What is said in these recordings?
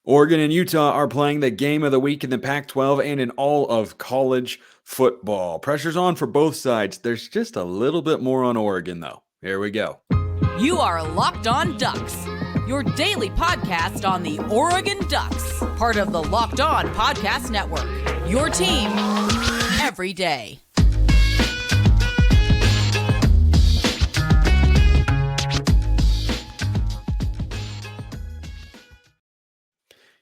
Oregon and Utah are playing the game of the week in the Pac-12 and in all of college football. Pressure's on for both sides. There's just a little bit more on Oregon, though. Here we go. You are Locked On Ducks, your daily podcast on the Oregon Ducks, part of the Locked On Podcast Network, your team every day.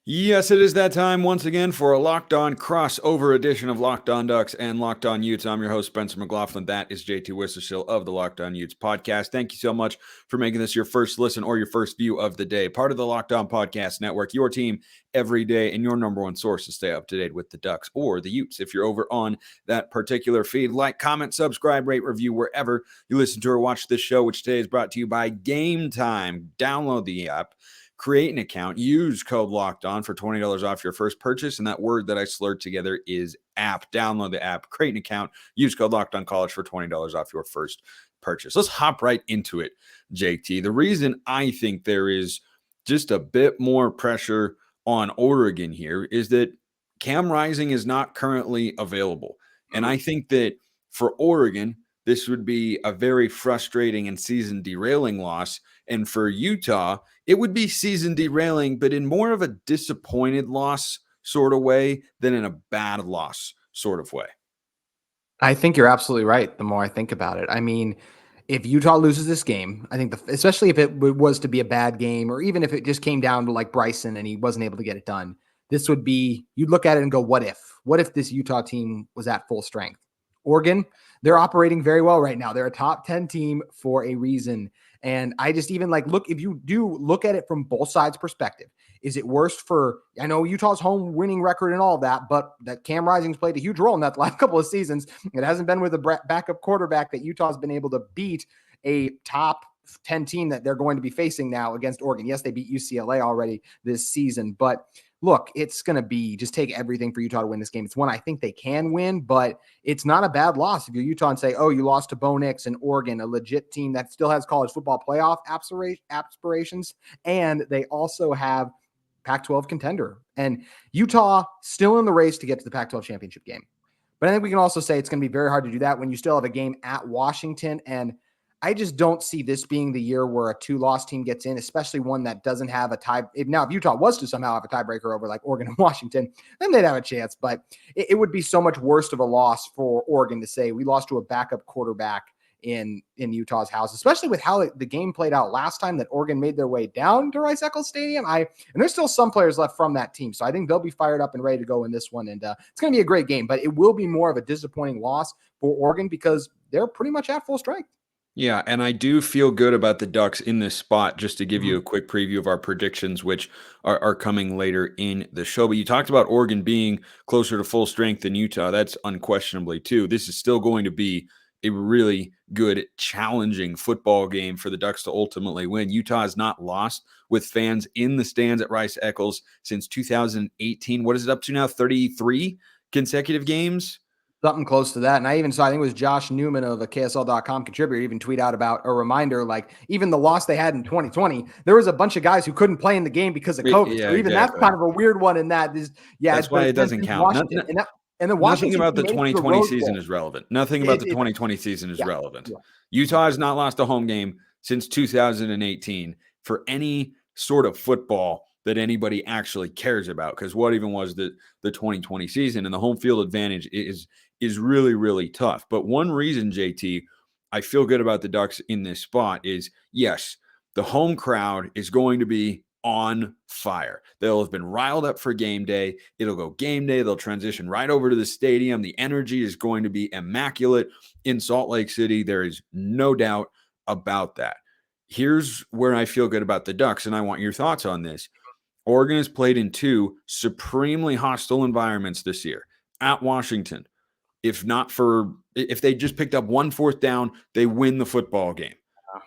Yes, it is that time once again for a Locked On crossover edition of Locked On Ducks and Locked On Utes. I'm your host, Spencer Mclaughlin. That is JT Wistrcill of the Locked On Utes podcast. Thank you so much for making this your first listen or your first view of the day. Part of the Locked On Podcast Network, your team every day and your number one source to stay up to date with the Ducks or the Utes. If you're over on that particular feed, like, comment, subscribe, rate, review wherever you listen to or watch this show, which today is brought to you by Game Time. Download the app. Create an account, use code Locked On for $20 off your first purchase. And that word that I slurred together is app. Download the app, create an account, use code Locked On College for $20 off your first purchase. Let's hop right into it, JT. The reason I think there is just a bit more pressure on Oregon here is that Cam Rising is not currently available. And I think that for Oregon, this would be a very frustrating and season derailing loss. And for Utah, it would be season derailing, but in more of a disappointed loss sort of way than in a bad loss sort of way. I think you're absolutely right. The more I think about it, I mean, if Utah loses this game, I think especially if it was to be a bad game, or even if it just came down to like Bryson and he wasn't able to get it done, this would be, you'd look at it and go, what if this Utah team was at full strength? Oregon, they're operating very well right now. They're a top 10 team for a reason. And I just even look, if you do look at it from both sides' perspective, is it worse for, I know Utah's home winning record and all of that, but that Cam Rising's played a huge role in that the last couple of seasons. It hasn't been with a backup quarterback that Utah's been able to beat a top 10 team that they're going to be facing now against Oregon. Yes, they beat UCLA already this season, but look, it's going to be just take everything for Utah to win this game. It's one I think they can win, but it's not a bad loss if you're Utah and say, oh, you lost to Bo Nix and Oregon, a legit team that still has college football playoff aspirations, and they also have Pac-12 contender. And Utah still in the race to get to the Pac-12 championship game. But I think we can also say it's going to be very hard to do that when you still have a game at Washington, and I just don't see this being the year where a two-loss team gets in, especially one that doesn't have a tie. If Utah was to somehow have a tiebreaker over like Oregon and Washington, then they'd have a chance. But it would be so much worse of a loss for Oregon to say we lost to a backup quarterback in Utah's house, especially with how the game played out last time that Oregon made their way down to Rice Eccles Stadium. And there's still some players left from that team. So I think they'll be fired up and ready to go in this one. And it's going to be a great game, but it will be more of a disappointing loss for Oregon because they're pretty much at full strength. Yeah, and I do feel good about the Ducks in this spot, just to give you a quick preview of our predictions, which are coming later in the show. But you talked about Oregon being closer to full strength than Utah. That's unquestionably too. This is still going to be a really good, challenging football game for the Ducks to ultimately win. Utah has not lost with fans in the stands at Rice Eccles since 2018. What is it up to now? 33 consecutive games? Something close to that. And I even saw, I think it was Josh Newman of a KSL.com contributor even tweet out about a reminder, like even the loss they had in 2020, there was a bunch of guys who couldn't play in the game because of COVID. Yeah, so even exactly. That's kind of a weird one in that. That's why it doesn't count. Nothing about the 2020 season is relevant. Nothing about the 2020 season is relevant. Yeah. Utah has not lost a home game since 2018 for any sort of football that anybody actually cares about, because what even was the 2020 season, and the home field advantage is really, really tough. But one reason, JT, I feel good about the Ducks in this spot is, yes, the home crowd is going to be on fire. They'll have been riled up for game day. It'll go game day. They'll transition right over to the stadium. The energy is going to be immaculate in Salt Lake City. There is no doubt about that. Here's where I feel good about the Ducks, and I want your thoughts on this. Oregon has played in two supremely hostile environments this year. At Washington, if they just picked up 1 4th down, they win the football game.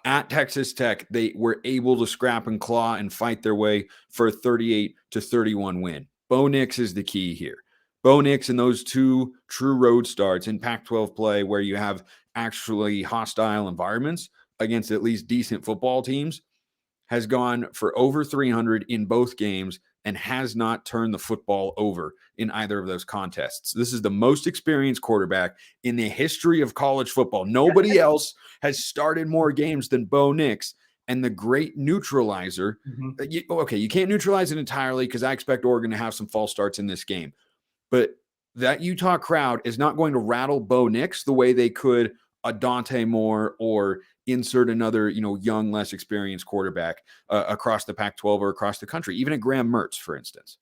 At Texas Tech, they were able to scrap and claw and fight their way for a 38-31 win. Bo Nix is the key here. Bo Nix and those two true road starts in Pac-12 play where you have actually hostile environments against at least decent football teams has gone for over 300 in both games, and has not turned the football over in either of those contests. This is the most experienced quarterback in the history of college football. Nobody else has started more games than Bo Nix. And the great neutralizer, you can't neutralize it entirely because I expect Oregon to have some false starts in this game. But that Utah crowd is not going to rattle Bo Nix the way they could a Dante Moore or insert another, young, less experienced quarterback across the Pac-12 or across the country, even a Graham Mertz, for instance.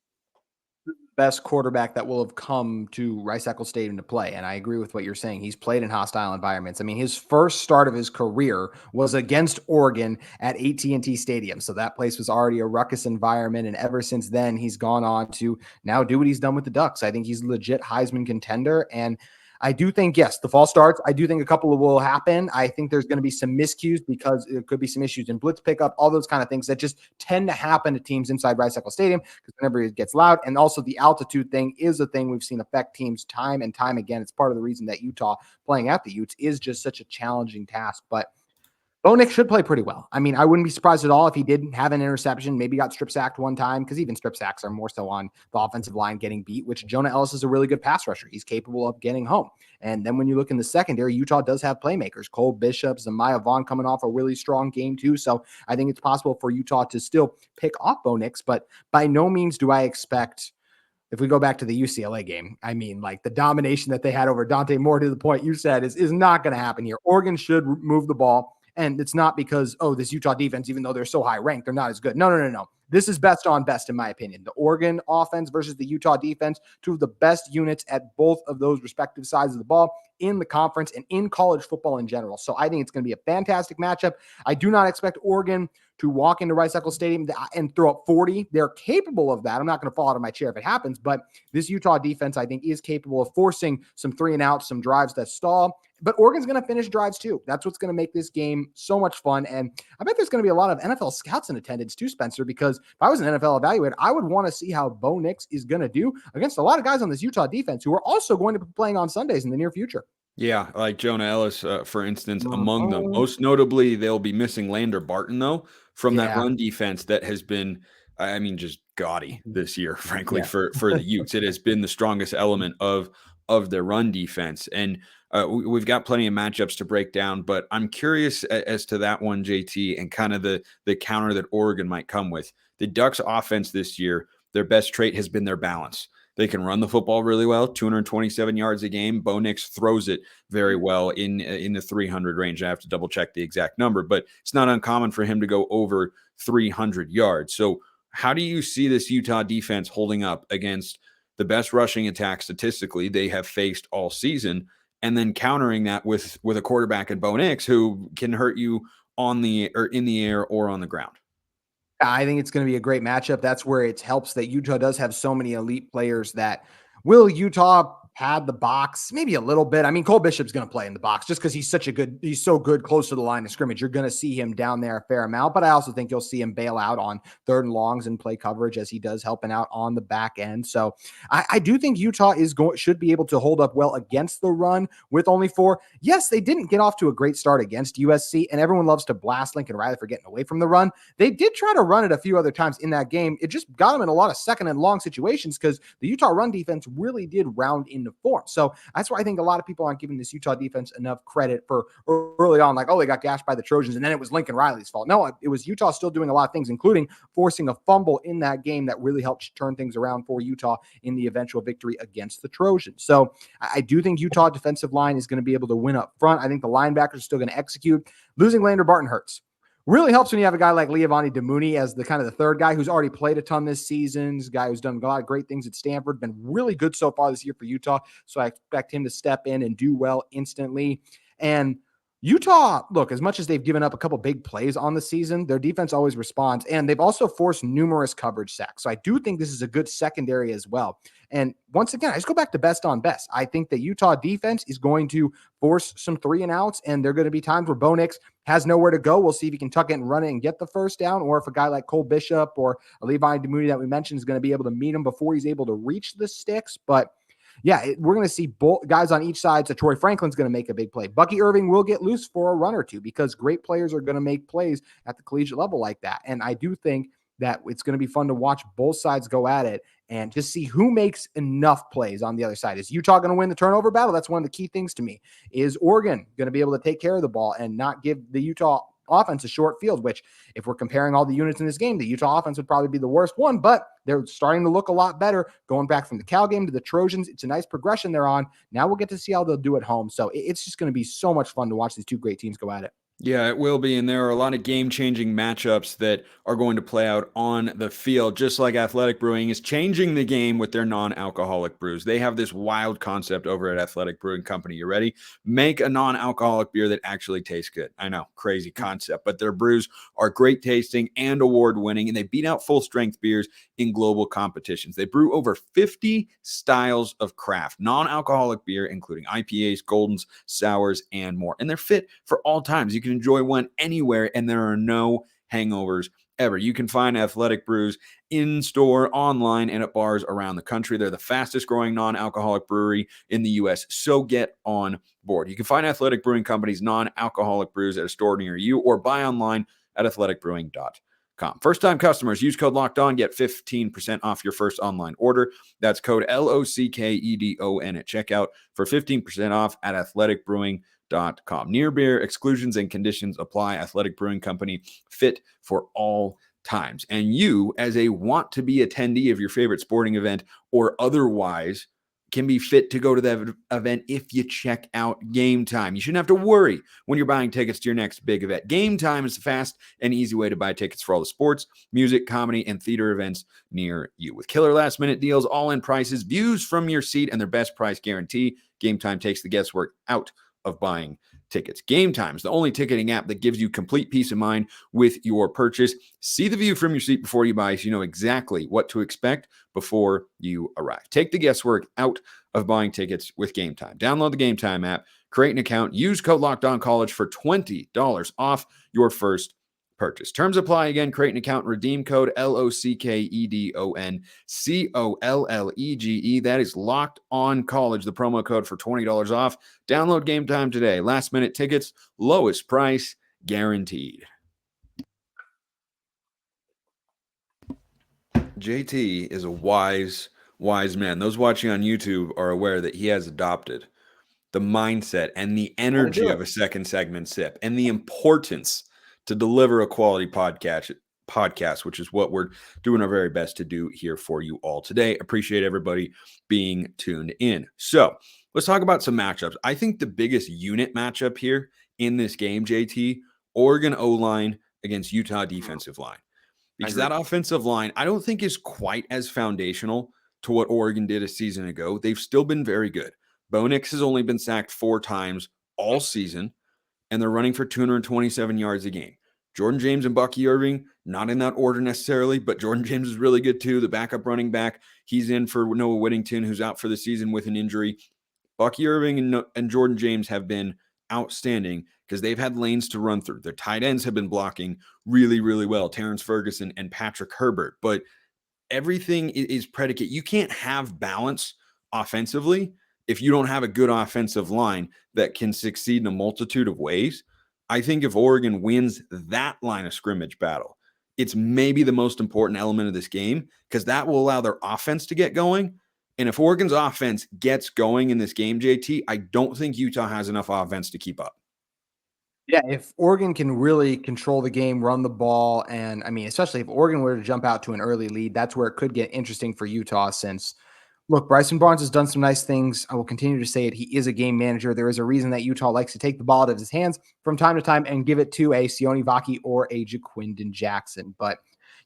Best quarterback that will have come to Rice Eccles Stadium to play. And I agree with what you're saying. He's played in hostile environments. I mean, his first start of his career was against Oregon at AT&T Stadium. So that place was already a ruckus environment. And ever since then, he's gone on to now do what he's done with the Ducks. I think he's a legit Heisman contender. And I do think, yes, the false starts, I do think a couple of will happen. I think there's going to be some miscues because there could be some issues in blitz pickup, all those kind of things that just tend to happen to teams inside Rice Eccles Stadium because whenever it gets loud. And also the altitude thing is a thing we've seen affect teams time and time again. It's part of the reason that Utah playing at the Utes is just such a challenging task. But Bo Nix should play pretty well. I mean, I wouldn't be surprised at all if he didn't have an interception, maybe got strip sacked one time, because even strip sacks are more so on the offensive line getting beat, which Jonah Ellis is a really good pass rusher. He's capable of getting home. And then when you look in the secondary, Utah does have playmakers. Cole Bishop, Zamiah Vaughn coming off a really strong game too. So I think it's possible for Utah to still pick off Bo Nix, but by no means do I expect, if we go back to the UCLA game, I mean, like the domination that they had over Dante Moore to the point you said is not going to happen here. Oregon should move the ball. And it's not because, this Utah defense, even though they're so high ranked, they're not as good. No. This is best on best, in my opinion. The Oregon offense versus the Utah defense, two of the best units at both of those respective sides of the ball in the conference and in college football in general. So I think it's going to be a fantastic matchup. I do not expect Oregon to walk into Rice Eccles Stadium and throw up 40. They're capable of that. I'm not going to fall out of my chair if it happens, but this Utah defense, I think, is capable of forcing some 3 and outs, some drives that stall. But Oregon's going to finish drives too. That's what's going to make this game so much fun. And I bet there's going to be a lot of NFL scouts in attendance too, Spencer, because if I was an NFL evaluator, I would want to see how Bo Nix is going to do against a lot of guys on this Utah defense who are also going to be playing on Sundays in the near future. Yeah, like Jonah Ellis, for instance, among them. Most notably, they'll be missing Lander Barton, though, from that run defense that has been, just gaudy this year, frankly, for the Utes. It has been the strongest element of their run defense. And we've got plenty of matchups to break down, but I'm curious as to that one, JT, and kind of the counter that Oregon might come with. The Ducks offense this year, their best trait has been their balance. They can run the football really well, 227 yards a game. Bo Nix throws it very well in the 300 range. I have to double check the exact number, but it's not uncommon for him to go over 300 yards. So how do you see this Utah defense holding up against the best rushing attack statistically they have faced all season, and then countering that with a quarterback in Bo Nix who can hurt you in the air or on the ground? I think it's going to be a great matchup. That's where it helps that Utah does have so many elite players that will Utah pad the box maybe a little bit. I mean, Cole Bishop's going to play in the box just because he's so good close to the line of scrimmage. You're going to see him down there a fair amount, but I also think you'll see him bail out on 3rd and longs and play coverage as he does, helping out on the back end. So I do think Utah should be able to hold up well against the run with only 4. Yes, they didn't get off to a great start against USC, and everyone loves to blast Lincoln Riley for getting away from the run. They did try to run it a few other times in that game. It just got them in a lot of 2nd and long situations because the Utah run defense really did round into form. So that's why I think a lot of people aren't giving this Utah defense enough credit for early on, like, they got gashed by the Trojans and then it was Lincoln Riley's fault. No, it was Utah still doing a lot of things, including forcing a fumble in that game that really helped turn things around for Utah in the eventual victory against the Trojans. So I do think Utah defensive line is going to be able to win up front. I think the linebackers are still going to execute. Losing Lander Barton hurts. Really helps when you have a guy like Leavani Damuni as the kind of the 3rd guy who's already played a ton this season. He's a guy who's done a lot of great things at Stanford, been really good so far this year for Utah. So I expect him to step in and do well instantly. And Utah, look, as much as they've given up a couple big plays on the season, their defense always responds, and they've also forced numerous coverage sacks. So I do think this is a good secondary as well. And once again, I just go back to best on best. I think the Utah defense is going to force some 3 and outs, and there are going to be times where Bo Nix has nowhere to go. We'll see if he can tuck it and run it and get the first down, or if a guy like Cole Bishop or Levi Damuni that we mentioned is going to be able to meet him before he's able to reach the sticks. But yeah, we're going to see both guys on each side. So Troy Franklin's going to make a big play. Bucky Irving will get loose for a run or two because great players are going to make plays at the collegiate level like that. And I do think that it's going to be fun to watch both sides go at it and just see who makes enough plays on the other side. Is Utah going to win the turnover battle? That's one of the key things to me. Is Oregon going to be able to take care of the ball and not give the Utah offense a short field, which if we're comparing all the units in this game, the Utah offense would probably be the worst one, but they're starting to look a lot better going back from the Cal game to the Trojans. It's a nice progression they're on. Now we'll get to see how they'll do at home. So it's just going to be so much fun to watch these two great teams go at it. Yeah, it will be. And there are a lot of game-changing matchups that are going to play out on the field, just like Athletic Brewing is changing the game with their non-alcoholic brews. They have this wild concept over at Athletic Brewing Company. You ready? Make a non-alcoholic beer that actually tastes good. I know, crazy concept, but their brews are great tasting and award-winning, and they beat out full-strength beers in global competitions. They brew over 50 styles of craft, non-alcoholic beer, including IPAs, Goldens, sours, and more. And they're fit for all times. You can enjoy one anywhere, and there are no hangovers ever. You can find Athletic Brews in store, online, and at bars around the country. They're the fastest growing non-alcoholic brewery in the U.S., so get on board. You can find Athletic Brewing Company's non-alcoholic brews at a store near you or buy online at athleticbrewing.com. First-time customers, use code LOCKEDON, get 15% off your first online order. That's code LOCKEDON at checkout for 15% off at athleticbrewing.com. Near beer, exclusions and conditions apply. Athletic Brewing Company, fit for all times. And you, as a want-to-be attendee of your favorite sporting event or otherwise, can be fit to go to that event if you check out Game Time. You shouldn't have to worry when you're buying tickets to your next big event. Game Time is the fast and easy way to buy tickets for all the sports, music, comedy, and theater events near you. With killer last-minute deals, all-in prices, views from your seat, and their best price guarantee, Game Time takes the guesswork out of buying tickets. Game Time is the only ticketing app that gives you complete peace of mind with your purchase. See the view from your seat before you buy so you know exactly what to expect before you arrive. Take the guesswork out of buying tickets with Game Time. Download the Game Time app, create an account, use code LOCKEDONCollege for $20 off your first purchase. Terms apply. Again, create an account, redeem code LOCKEDONCOLLEGE. That is Locked On College, the promo code for $20 off. Download Game Time today. Last minute tickets, lowest price guaranteed. JT is a wise man. Those watching on YouTube are aware that he has adopted the mindset and the energy of a second segment sip and the importance to deliver a quality podcast, which is what we're doing our very best to do here for you all today. Appreciate everybody being tuned in. So let's talk about some matchups. I think the biggest unit matchup here in this game, JT, Oregon O-line against Utah defensive line. Because that offensive line, I don't think is quite as foundational to what Oregon did a season ago. They've still been very good. Bo Nix has only been sacked 4 times all season, and they're running for 227 yards a game. Jordan James and Bucky Irving, not in that order necessarily, but Jordan James is really good too. The backup running back, he's in for Noah Whittington, who's out for the season with an injury. Bucky Irving and Jordan James have been outstanding because they've had lanes to run through. Their tight ends have been blocking really, really well, Terrence Ferguson and Patrick Herbert. But everything is predicate. You can't have balance offensively if you don't have a good offensive line that can succeed in a multitude of ways. I think if Oregon wins that line of scrimmage battle, it's maybe the most important element of this game because that will allow their offense to get going. And if Oregon's offense gets going in this game, JT, I don't think Utah has enough offense to keep up. Yeah, if Oregon can really control the game, run the ball, and I mean, especially if Oregon were to jump out to an early lead, that's where it could get interesting for Utah since, look, Bryson Barnes has done some nice things. I will continue to say it. He is a game manager. There is a reason that Utah likes to take the ball out of his hands from time to time and give it to a Sione Vaki or a Jaquindon Jackson. But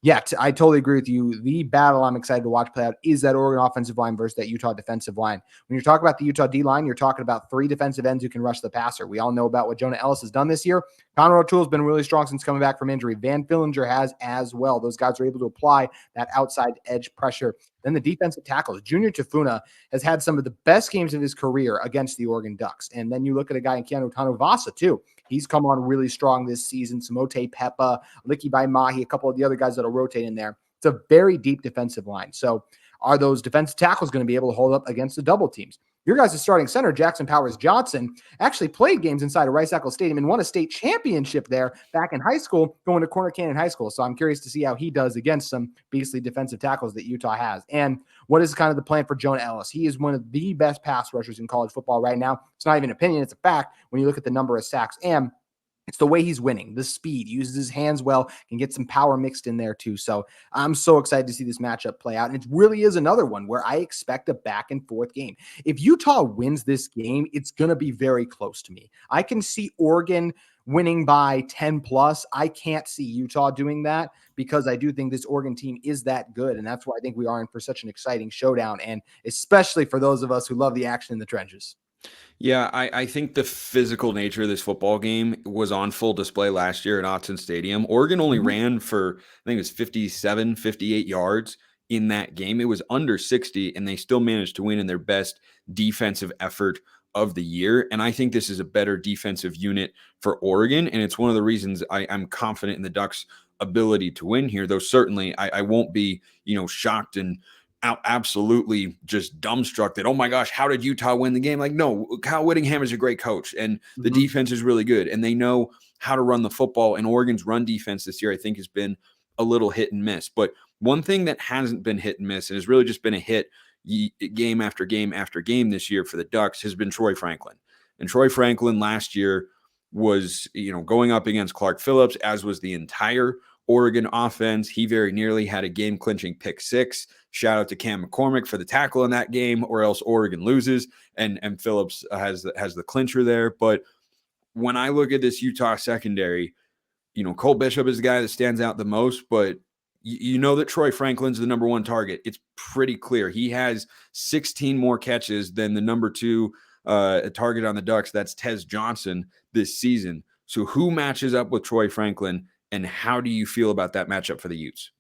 yeah, I totally agree with you. The battle I'm excited to watch play out is that Oregon offensive line versus that Utah defensive line. When you're talking about the Utah D-line, you're talking about 3 defensive ends who can rush the passer. We all know about what Jonah Ellis has done this year. Connor O'Toole's been really strong since coming back from injury. Van Fillinger has as well. Those guys are able to apply that outside edge pressure. Then the defensive tackles. Junior Tafuna has had some of the best games of his career against the Oregon Ducks. And then you look at a guy in Keanu Tanuvasa, too. He's come on really strong this season. Samote Peppa, Licky by Mahi, a couple of the other guys that'll rotate in there. It's a very deep defensive line. So are those defensive tackles going to be able to hold up against the double teams? your guys' starting center, Jackson Powers Johnson, actually played games inside of Rice Eccles Stadium and won a state championship there back in high school, going to Corner Canyon High School. So I'm curious to see how he does against some beastly defensive tackles that Utah has. And what is kind of the plan for Jonah Ellis? He is one of the best pass rushers in college football right now. It's not even an opinion, it's a fact when you look at the number of sacks. And it's the way he's winning, the speed, uses his hands well, can get some power mixed in there too. So I'm so excited to see this matchup play out. And it really is another one where I expect a back and forth game. If Utah wins this game, it's going to be very close to me. I can see Oregon winning by 10 plus. I can't see Utah doing that because I do think this Oregon team is that good. And that's why I think we are in for such an exciting showdown. And especially for those of us who love the action in the trenches. Yeah, I think the physical nature of this football game was on full display last year at Autzen Stadium. Oregon only ran for, I think it was 57, 58 yards in that game. It was under 60, and they still managed to win in their best defensive effort of the year. And I think this is a better defensive unit for Oregon, and it's one of the reasons I'm confident in the Ducks' ability to win here, though certainly I won't be, shocked and absolutely just dumbstruck that, oh my gosh, how did Utah win the game? Like, no, Kyle Whittingham is a great coach and the defense is really good and they know how to run the football, and Oregon's run defense this year I think has been a little hit and miss. But one thing that hasn't been hit and miss and has really just been a hit game after game after game this year for the Ducks has been Troy Franklin. And Troy Franklin last year was, going up against Clark Phillips, as was the entire Oregon offense. He very nearly had a game-clinching pick six. Shout out to Cam McCormick for the tackle in that game, or else Oregon loses, and Phillips has the clincher there. But when I look at this Utah secondary, Cole Bishop is the guy that stands out the most, but you know that Troy Franklin's the number one target. It's pretty clear. He has 16 more catches than the number two target on the Ducks. That's Tez Johnson this season. So who matches up with Troy Franklin, and how do you feel about that matchup for the Utes?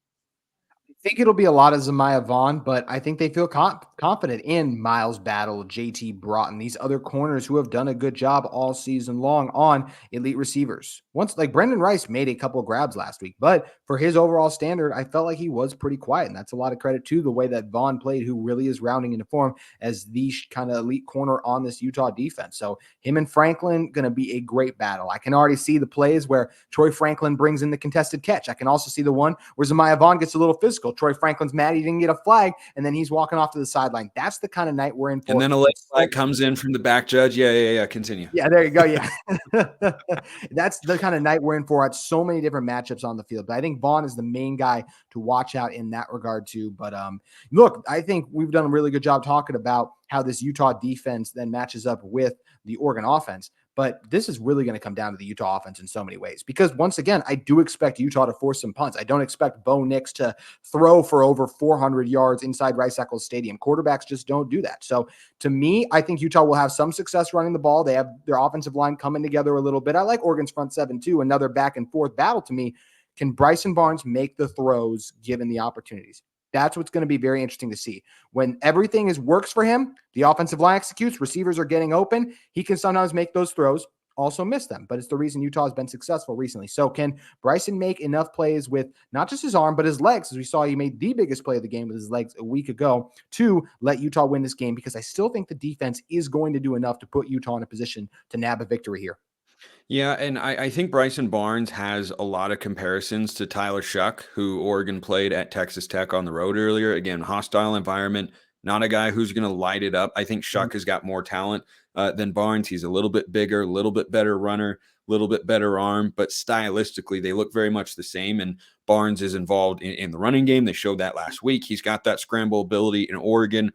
I think it'll be a lot of Zamiah Vaughn, but I think they feel confident in Miles Battle, JT Broughton, these other corners who have done a good job all season long on elite receivers. Once, like Brendan Rice made a couple of grabs last week, but for his overall standard, I felt like he was pretty quiet. And that's a lot of credit to the way that Vaughn played, who really is rounding into form as the kind of elite corner on this Utah defense. So him and Franklin going to be a great battle. I can already see the plays where Troy Franklin brings in the contested catch. I can also see the one where Zamiah Vaughn gets a little physical. Troy Franklin's mad he didn't get a flag, and then he's walking off to the sideline. That's the kind of night we're in for. And then a late flag comes in from the back judge. Yeah. Continue. Yeah, there you go. Yeah. That's the kind of night we're in for at so many different matchups on the field. But I think Vaughn is the main guy to watch out in that regard too. But look, I think we've done a really good job talking about how this Utah defense then matches up with the Oregon offense. But this is really going to come down to the Utah offense in so many ways, because once again, I do expect Utah to force some punts. I don't expect Bo Nix to throw for over 400 yards inside Rice Eccles Stadium. Quarterbacks just don't do that. So to me, I think Utah will have some success running the ball. They have their offensive line coming together a little bit. I like Oregon's front seven too. Another back and forth battle to me. Can Bryson Barnes make the throws given the opportunities? That's what's going to be very interesting to see. When everything works for him, the offensive line executes, receivers are getting open, he can sometimes make those throws, also miss them. But it's the reason Utah has been successful recently. So can Bryson make enough plays with not just his arm, but his legs, as we saw he made the biggest play of the game with his legs a week ago, to let Utah win this game? Because I still think the defense is going to do enough to put Utah in a position to nab a victory here. Yeah, and I think Bryson Barnes has a lot of comparisons to Tyler Shuck, who Oregon played at Texas Tech on the road earlier. Again, hostile environment, not a guy who's going to light it up. I think Shuck has got more talent than Barnes. He's a little bit bigger, a little bit better runner, a little bit better arm, but stylistically, they look very much the same. And Barnes is involved in the running game. They showed that last week. He's got that scramble ability, in Oregon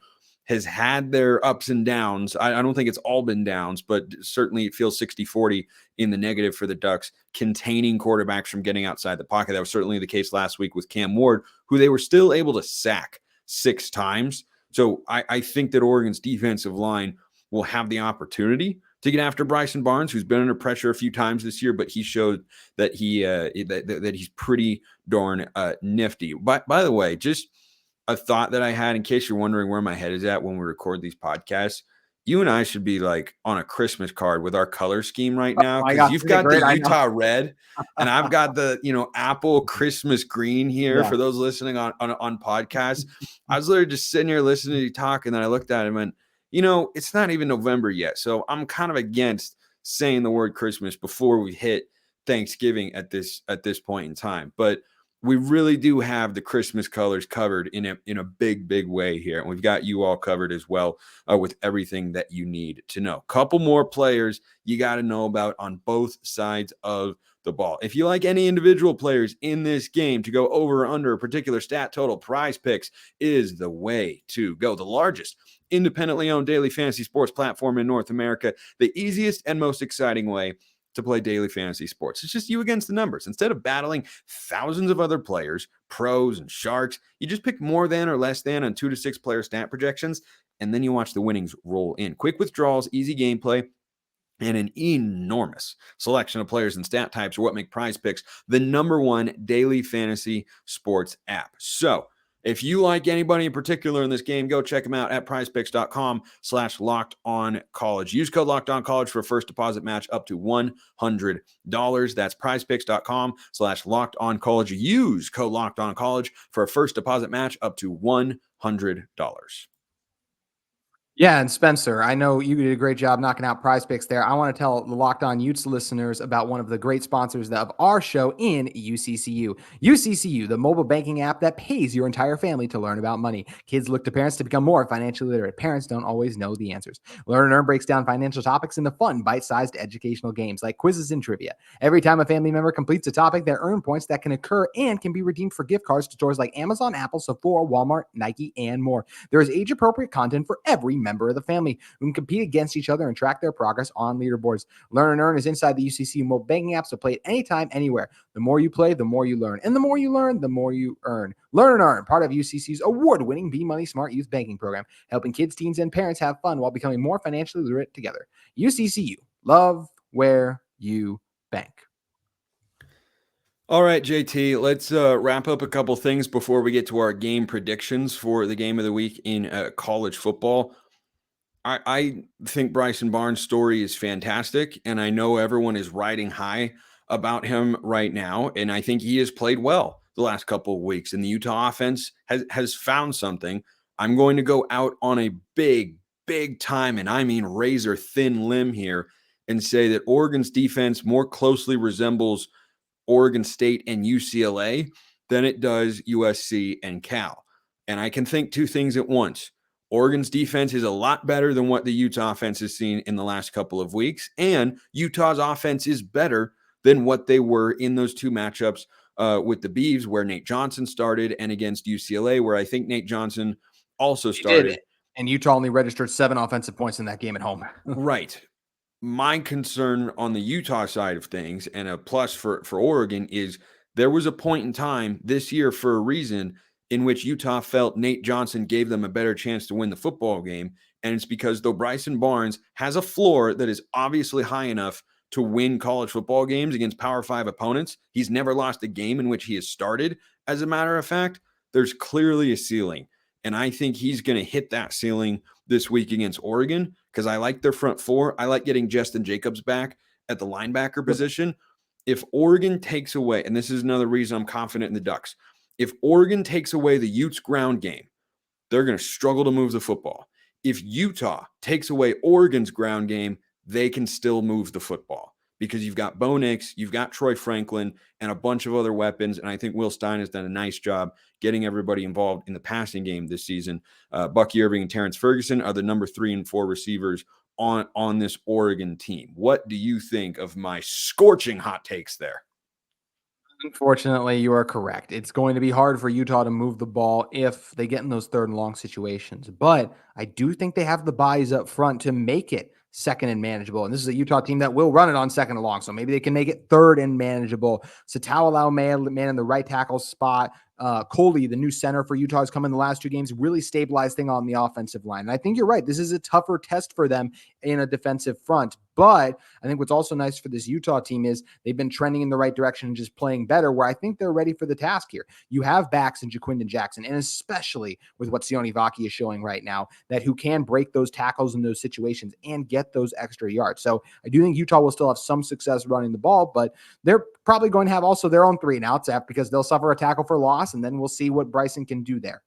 has had their ups and downs. I don't think it's all been downs, but certainly it feels 60-40 in the negative for the Ducks, containing quarterbacks from getting outside the pocket. That was certainly the case last week with Cam Ward, who they were still able to sack 6 times. So I think that Oregon's defensive line will have the opportunity to get after Bryson Barnes, who's been under pressure a few times this year, but he showed that that he's pretty darn nifty. But by the way, just a thought that I had, in case you're wondering where my head is at when we record these podcasts, you and I should be like on a Christmas card with our color scheme right now, because you've got the Utah red and I've got the, Apple Christmas green here for those listening on podcasts. I was literally just sitting here listening to you talk, and then I looked at it and went, it's not even November yet. So I'm kind of against saying the word Christmas before we hit Thanksgiving at this point in time. But we really do have the Christmas colors covered in a big, big way here. And we've got you all covered as well with everything that you need to know. Couple more players you got to know about on both sides of the ball. If you like any individual players in this game to go over or under a particular stat total, Prize Picks is the way to go. The largest independently owned daily fantasy sports platform in North America, the easiest and most exciting way to play daily fantasy sports. It's just you against the numbers. Instead of battling thousands of other players, pros and sharks, you just pick more than or less than on 2 to 6 player stat projections, and then you watch the winnings roll in. Quick withdrawals, easy gameplay, and an enormous selection of players and stat types are what make Prize Picks the #1 daily fantasy sports app. So if you like anybody in particular in this game, go check them out at prizepicks.com/lockedoncollege. Use code lockedoncollege for a first deposit match up to $100. That's prizepicks.com/lockedoncollege. Use code lockedoncollege for a first deposit match up to $100. Yeah, and Spencer, I know you did a great job knocking out Prize Picks there. I want to tell the Locked On Utes listeners about one of the great sponsors of our show in UCCU. UCCU, the mobile banking app that pays your entire family to learn about money. Kids look to parents to become more financially literate. Parents don't always know the answers. Learn and Earn breaks down financial topics into fun, bite-sized educational games like quizzes and trivia. Every time a family member completes a topic, they earn points that can occur and can be redeemed for gift cards to stores like Amazon, Apple, Sephora, Walmart, Nike, and more. There is age-appropriate content for every member of the family who can compete against each other and track their progress on leaderboards. Learn and Earn is inside the UCCU mobile banking app, so play it anytime, anywhere. The more you play, the more you learn. And the more you learn, the more you earn. Learn and Earn, part of UCCU's award-winning Be Money Smart Youth Banking Program, helping kids, teens, and parents have fun while becoming more financially literate together. UCCU, love where you bank. All right, JT, let's wrap up a couple things before we get to our game predictions for the game of the week in college football. I think Bryson Barnes' story is fantastic, and I know everyone is riding high about him right now, and I think he has played well the last couple of weeks, and the Utah offense has found something. I'm going to go out on a big time, and I mean razor-thin limb here, and say that Oregon's defense more closely resembles Oregon State and UCLA than it does USC and Cal. And I can think two things at once. Oregon's defense is a lot better than what the Utah offense has seen in the last couple of weeks, and Utah's offense is better than what they were in those two matchups with the Beavs, where Nate Johnson started, and against UCLA, where I think Nate Johnson also started. And Utah only registered 7 offensive points in that game at home. Right. My concern on the Utah side of things, and a plus for Oregon, is there was a point in time this year, for a reason, in which Utah felt Nate Johnson gave them a better chance to win the football game. And it's because though Bryson Barnes has a floor that is obviously high enough to win college football games against Power 5 opponents, he's never lost a game in which he has started. As a matter of fact, there's clearly a ceiling. And I think he's going to hit that ceiling this week against Oregon, because I like their front four. I like getting Justin Jacobs back at the linebacker position. If Oregon takes away, and this is another reason I'm confident in the Ducks, if Oregon takes away the Utes ground game, they're going to struggle to move the football. If Utah takes away Oregon's ground game, they can still move the football, because you've got Bo Nix, you've got Troy Franklin, and a bunch of other weapons. And I think Will Stein has done a nice job getting everybody involved in the passing game this season. Bucky Irving and Terrence Ferguson are the number 3 and 4 receivers on this Oregon team. What do you think of my scorching hot takes there? Unfortunately, you are correct. It's going to be hard for Utah to move the ball if they get in those 3rd and long situations. But I do think they have the bodies up front to make it 2nd and manageable. And this is a Utah team that will run it on 2nd and long. So maybe they can make it 3rd and manageable. Sataualau man in the right tackle spot. Coley, the new center for Utah, has come in the last 2 games, really stabilized thing on the offensive line. And I think you're right. This is a tougher test for them in a defensive front. But I think what's also nice for this Utah team is they've been trending in the right direction and just playing better, where I think they're ready for the task here. You have backs in Jaquindon Jackson, and especially with what Sione Vaki is showing right now, that who can break those tackles in those situations and get those extra yards. So I do think Utah will still have some success running the ball, but they're probably going to have also their own 3 and outs because they'll suffer a tackle for loss, and then we'll see what Bryson can do there.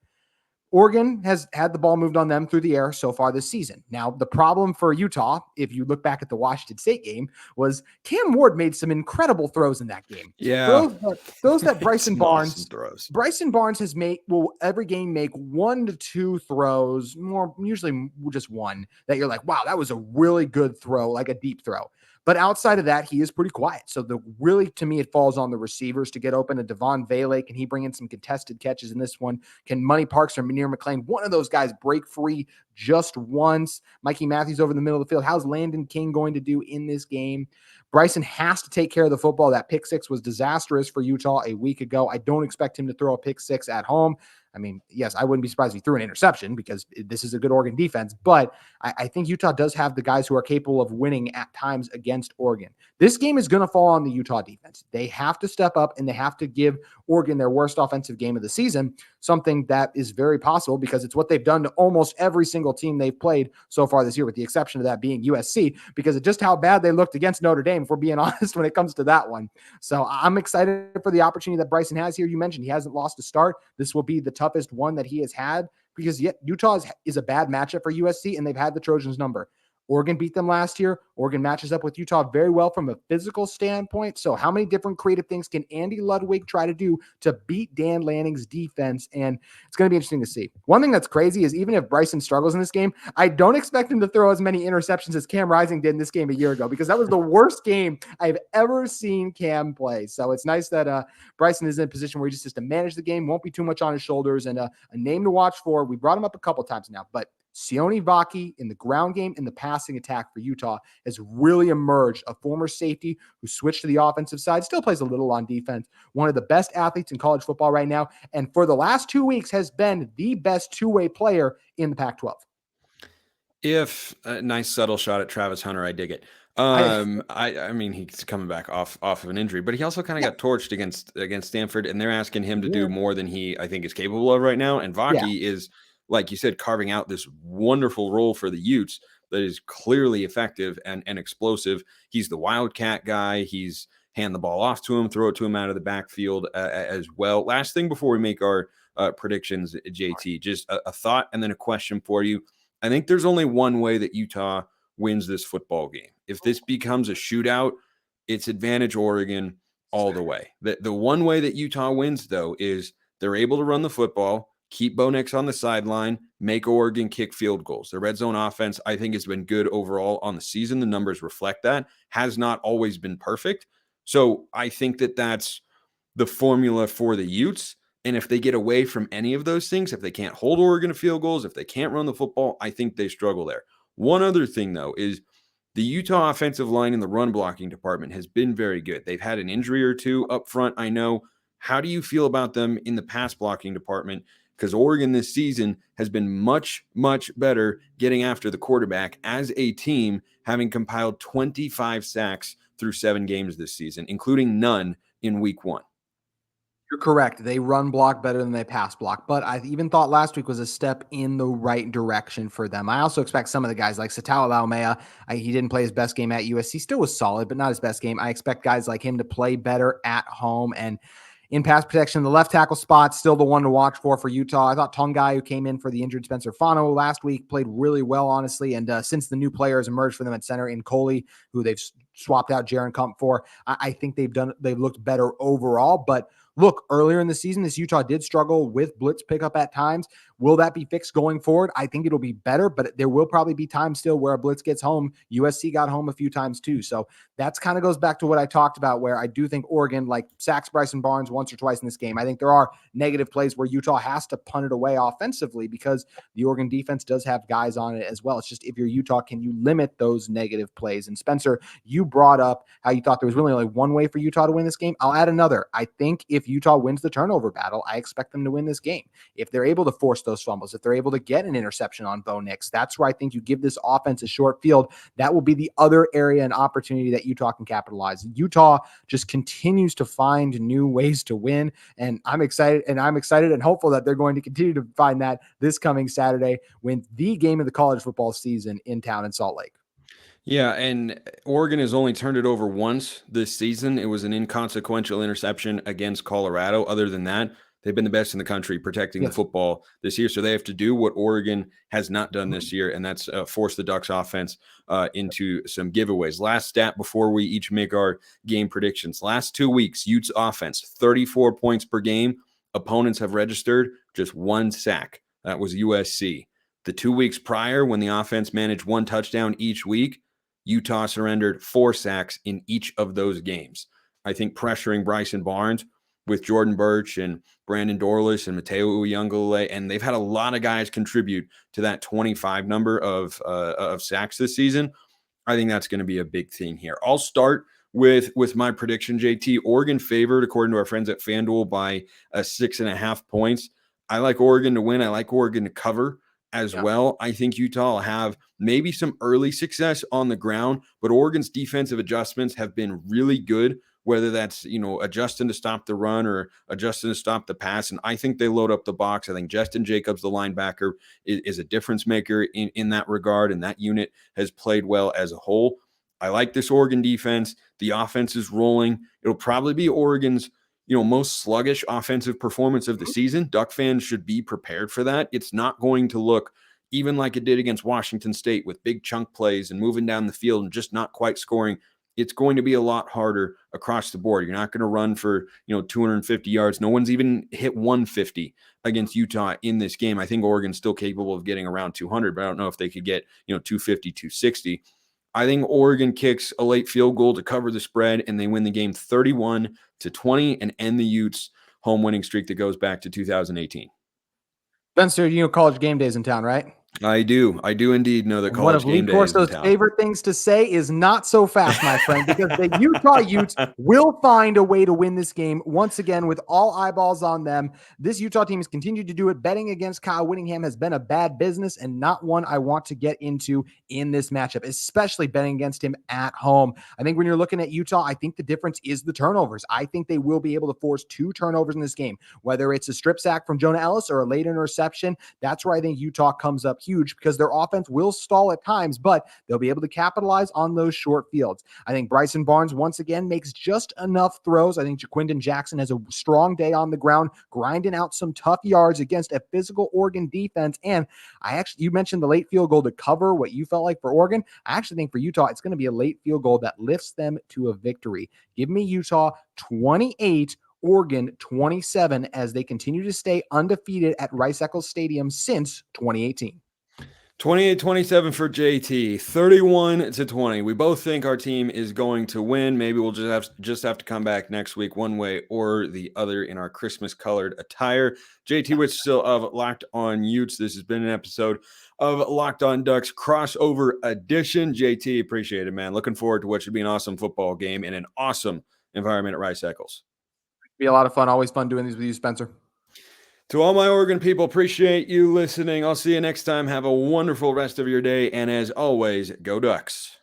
Oregon has had the ball moved on them through the air so far this season. Now, the problem for Utah, if you look back at the Washington State game, was Cam Ward made some incredible throws in that game. Yeah. Throws that Bryson Barnes. Awesome throws. Bryson Barnes will every game make 1 to 2 throws, more usually just one, that you're like, wow, that was a really good throw, like a deep throw. But outside of that, he is pretty quiet. So really, to me, it falls on the receivers to get open. A Devon Vele, can he bring in some contested catches in this one? Can Money Parks or Munir McLean, one of those guys, break free just once? Mikey Matthews over the middle of the field. How's Landon King going to do in this game? Bryson has to take care of the football. That pick six was disastrous for Utah a week ago. I don't expect him to throw a pick six at home. I mean, yes, I wouldn't be surprised if he threw an interception because this is a good Oregon defense, but I think Utah does have the guys who are capable of winning at times against Oregon. This game is going to fall on the Utah defense. They have to step up and they have to give Oregon their worst offensive game of the season, something that is very possible because it's what they've done to almost every single team they've played so far this year, with the exception of that being USC, because of just how bad they looked against Notre Dame, if we're being honest, when it comes to that one. So I'm excited for the opportunity that Bryson has here. You mentioned he hasn't lost a start. This will be the toughest one that he has had, because yet Utah is a bad matchup for USC, and they've had the Trojans number. Oregon beat them last year. Oregon matches up with Utah very well from a physical standpoint. So how many different creative things can Andy Ludwig try to do to beat Dan Lanning's defense? And it's going to be interesting to see. One thing that's crazy is even if Bryson struggles in this game, I don't expect him to throw as many interceptions as Cam Rising did in this game a year ago, because that was the worst game I've ever seen Cam play. So it's nice that Bryson is in a position where he just has to manage the game, won't be too much on his shoulders, and a name to watch for. We brought him up a couple times now, but Sione Vaki in the ground game and the passing attack for Utah has really emerged. A former safety who switched to the offensive side, still plays a little on defense. One of the best athletes in college football right now, and for the last 2 weeks has been the best two-way player in the Pac-12. If a nice subtle shot at Travis Hunter, I dig it. I mean, he's coming back off of an injury, but he also kind of got torched against Stanford, and they're asking him to do more than he, I think, is capable of right now. And Vaki is, like you said, carving out this wonderful role for the Utes that is clearly effective and explosive. He's the wildcat guy. He's hand the ball off to him, throw it to him out of the backfield as well. Last thing before we make our predictions, JT, just a thought and then a question for you. I think there's only one way that Utah wins this football game. If this becomes a shootout, it's advantage Oregon all the way. The one way that Utah wins, though, is they're able to run the football, keep Bo Nix on the sideline, make Oregon kick field goals. The red zone offense, I think, has been good overall on the season. The numbers reflect that. Has not always been perfect. So I think that that's the formula for the Utes. And if they get away from any of those things, if they can't hold Oregon to field goals, if they can't run the football, I think they struggle there. One other thing, though, is the Utah offensive line in the run blocking department has been very good. They've had an injury or two up front, I know. How do you feel about them in the pass blocking department? Because Oregon this season has been much, much better getting after the quarterback as a team, having compiled 25 sacks through 7 games this season, including none in week 1. You're correct. They run block better than they pass block, but I even thought last week was a step in the right direction for them. I also expect some of the guys like Satao Laumea, he didn't play his best game at USC, still was solid, but not his best game. I expect guys like him to play better at home. And in pass protection, the left tackle spot, still the one to watch for Utah. I thought Tongai, who came in for the injured Spencer Fano last week, played really well, honestly. And since the new players emerged for them at center in Coley, who they've swapped out Jaron Kump for, I think they've looked better overall. But look, earlier in the season, this Utah did struggle with blitz pickup at times. Will that be fixed going forward? I think it'll be better, but there will probably be times still where a blitz gets home. USC got home a few times too. So that's kind of goes back to what I talked about, where I do think Oregon sacks Bryson Barnes once or twice in this game. I think there are negative plays where Utah has to punt it away offensively because the Oregon defense does have guys on it as well. It's just, if you're Utah, can you limit those negative plays? And Spencer, you brought up how you thought there was really only one way for Utah to win this game. I'll add another. I think if Utah wins the turnover battle, I expect them to win this game. If they're able to force those fumbles, if they're able to get an interception on Bo Nix, that's where I think you give this offense a short field. That will be the other area and opportunity that Utah can capitalize. Utah just continues to find new ways to win, and I'm excited and hopeful that they're going to continue to find that this coming Saturday when the game of the college football season in town in Salt Lake. Yeah, and Oregon has only turned it over once this season. It was an inconsequential interception against Colorado. Other than that, They've been the best in the country protecting the football this year. So they have to do what Oregon has not done this year, and that's force the Ducks offense into some giveaways. Last stat before we each make our game predictions. Last 2 weeks, Utes offense, 34 points per game. Opponents have registered just 1 sack. That was USC. The 2 weeks prior, when the offense managed 1 touchdown each week, Utah surrendered 4 sacks in each of those games. I think pressuring Bryson Barnes with Jordan Birch and Brandon Dorlus and Mateo Uyunglele, and they've had a lot of guys contribute to that 25 number of sacks this season. I think that's going to be a big thing here. I'll start with my prediction, JT. Oregon favored, according to our friends at FanDuel, by 6.5 points. I like Oregon to win. I like Oregon to cover as well. I think Utah will have maybe some early success on the ground, but Oregon's defensive adjustments have been really good, whether that's, adjusting to stop the run or adjusting to stop the pass. And I think they load up the box. I think Justin Jacobs, the linebacker, is a difference maker in that regard, and that unit has played well as a whole. I like this Oregon defense. The offense is rolling. It'll probably be Oregon's most sluggish offensive performance of the season. Duck fans should be prepared for that. It's not going to look even like it did against Washington State with big chunk plays and moving down the field and just not quite scoring. It's going to be a lot harder across the board. You're not going to run for 250 yards. No one's even hit 150 against Utah in this game. I think Oregon's still capable of getting around 200, but I don't know if they could get 250, 260. I think Oregon kicks a late field goal to cover the spread, and they win the game 31-20 and end the Utes' home winning streak that goes back to 2018. Spencer, College Game Day's in town, right? I do indeed know that College Game Day is in town. One of Lee Corso's favorite things to say is not so fast, my friend, because the Utah Utes will find a way to win this game once again with all eyeballs on them. This Utah team has continued to do it. Betting against Kyle Whittingham has been a bad business and not one I want to get into in this matchup, especially betting against him at home. I think when you're looking at Utah, I think the difference is the turnovers. I think they will be able to force 2 turnovers in this game, whether it's a strip sack from Jonah Ellis or a late interception. That's where I think Utah comes up huge, because their offense will stall at times, but they'll be able to capitalize on those short fields. I think Bryson Barnes once again makes just enough throws. I think Jaquindon Jackson has a strong day on the ground, grinding out some tough yards against a physical Oregon defense. And you mentioned the late field goal to cover what you felt like for Oregon. I actually think for Utah, it's going to be a late field goal that lifts them to a victory. Give me Utah 28, Oregon 27, as they continue to stay undefeated at Rice Eccles Stadium since 2018. 28-27 for JT, 31-20. We both think our team is going to win. Maybe we'll just have to come back next week one way or the other in our Christmas-colored attire. JT Wistrcill of Locked On Utes. This has been an episode of Locked On Ducks crossover edition. JT, appreciate it, man. Looking forward to what should be an awesome football game in an awesome environment at Rice Eccles. Be a lot of fun. Always fun doing these with you, Spencer. To all my Oregon people, appreciate you listening. I'll see you next time. Have a wonderful rest of your day. And as always, go Ducks.